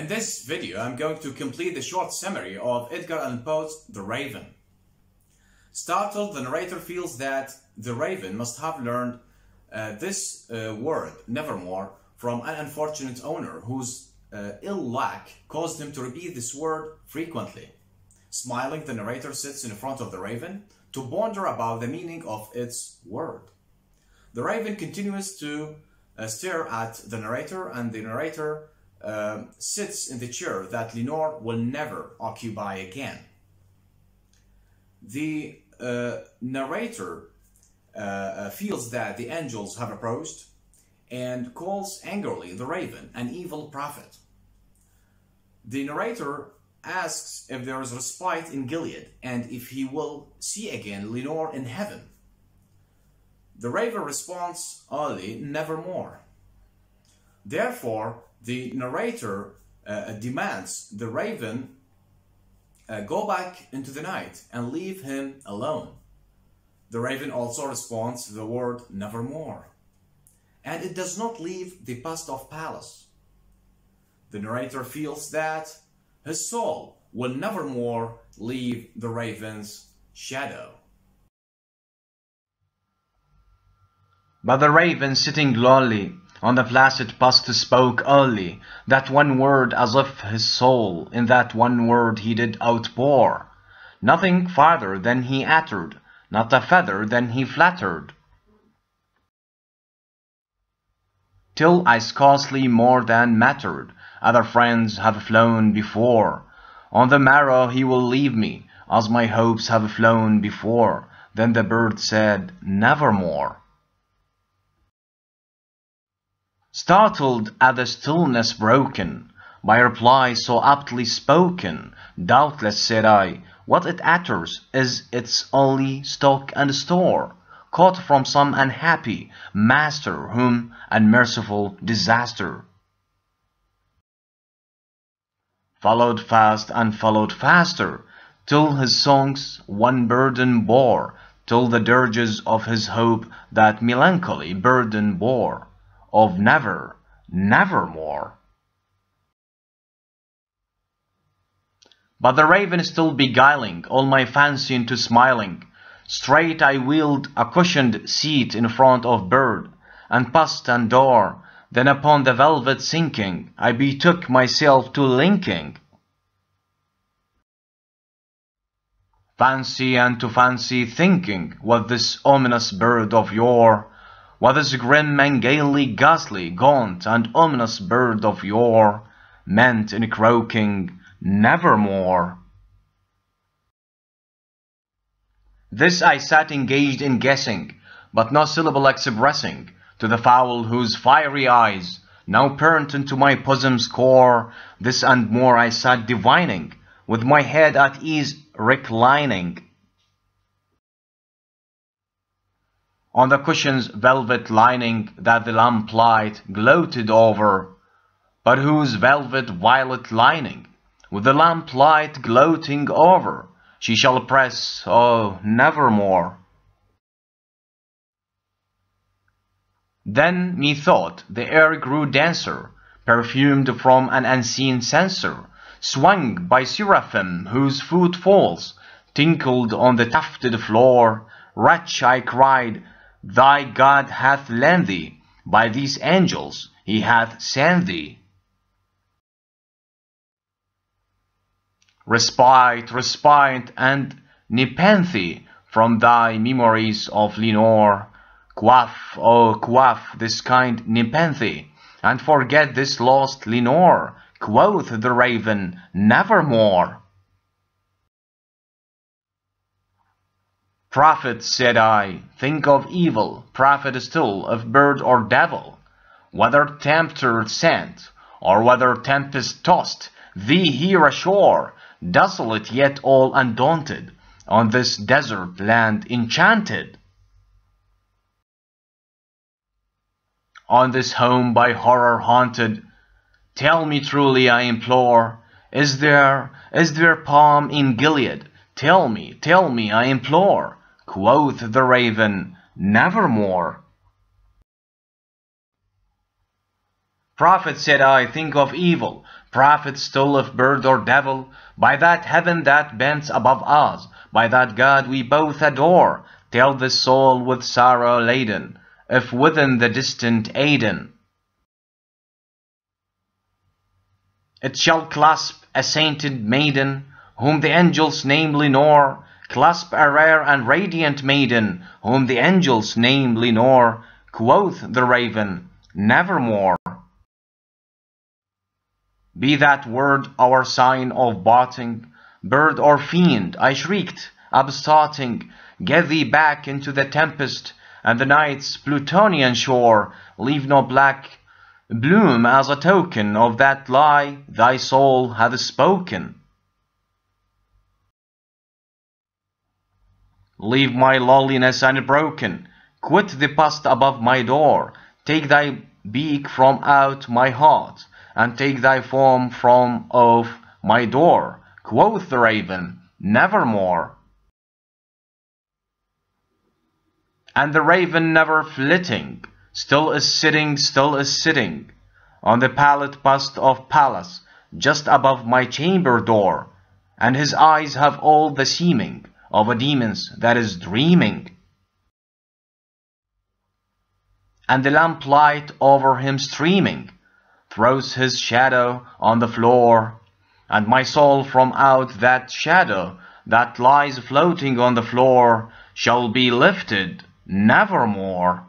this video, I'm going to complete the short summary of Edgar Allan Poe's The Raven. Startled, the narrator feels that the raven must have learned this word, nevermore, from an unfortunate owner whose ill luck caused him to repeat this word frequently. Smiling, the narrator sits in front of the raven to ponder about the meaning of its word. The raven continues to stare at the narrator, and the narrator sits in the chair that Lenore will never occupy again. The narrator feels that the angels have approached and calls angrily the raven an evil prophet. The narrator asks if there is respite in Gilead and if he will see again Lenore in heaven. The raven responds only, nevermore. Therefore, the narrator demands the raven go back into the night and leave him alone. The raven also responds to the word nevermore, and it does not leave the Pastov palace. The narrator feels that his soul will nevermore leave the raven's shadow. But the raven, sitting lonely on the placid past, spoke only that one word, as if his soul in that one word he did outpour. Nothing farther than he uttered, not a feather than he flattered. Till I scarcely more than mattered, other friends have flown before. On the morrow he will leave me, as my hopes have flown before. Then the bird said, nevermore. Startled at the stillness broken by a reply so aptly spoken, doubtless, said I, what it utters is its only stock and store, caught from some unhappy master whom unmerciful disaster followed fast and followed faster, till his songs one burden bore, till the dirges of his hope that melancholy burden bore, of never, nevermore. But the raven still beguiling all my fancy into smiling, straight I wheeled a cushioned seat in front of bird, and passed and door, then upon the velvet sinking, I betook myself to linking fancy and to fancy, thinking what this ominous bird of yore, what this grim and gaily ghastly, gaunt and ominous bird of yore meant in croaking nevermore. This I sat engaged in guessing, but no syllable expressing, to the fowl whose fiery eyes now burnt into my bosom's core. This and more I sat divining, with my head at ease reclining on the cushion's velvet lining that the lamplight gloated over, but whose velvet violet lining, with the lamplight gloating over, she shall press, oh, nevermore. Then methought the air grew denser, perfumed from an unseen censer, swung by seraphim whose footfalls tinkled on the tufted floor. Wretch, I cried, thy God hath lent thee, by these angels he hath sent thee respite, respite, and nepenthe from thy memories of Lenore. Quaff, oh quaff this kind nepenthe, and forget this lost Lenore, quoth the raven, nevermore. Prophet, said I, think of evil, prophet still of bird or devil, whether tempter sent, or whether tempest tossed thee here ashore, desolate yet all undaunted, on this desert land enchanted. On this home by horror haunted, tell me truly, I implore, is there balm in Gilead? Tell me, I implore, quoth the raven, nevermore. Prophet, said I, think of evil, prophet still if bird or devil, by that heaven that bends above us, by that God we both adore, tell this soul with sorrow laden, if within the distant Aden. It shall clasp a sainted maiden, whom the angels namely nor, clasp a rare and radiant maiden, whom the angels namely nor. Quoth the raven, nevermore. Be that word our sign of parting, bird or fiend, I shrieked, upstarting, get thee back into the tempest, and the night's Plutonian shore, leave no black bloom as a token of that lie thy soul hath spoken. Leave my loneliness unbroken, quit the past above my door, take thy beak from out my heart, and take thy form from off my door. Quoth the raven, nevermore. And the raven never flitting, still is sitting, on the pallid bust of Pallas, just above my chamber door, and his eyes have all the seeming of a demon's that is dreaming. And the lamplight over him streaming throws his shadow on the floor, and my soul from out that shadow that lies floating on the floor shall be lifted nevermore.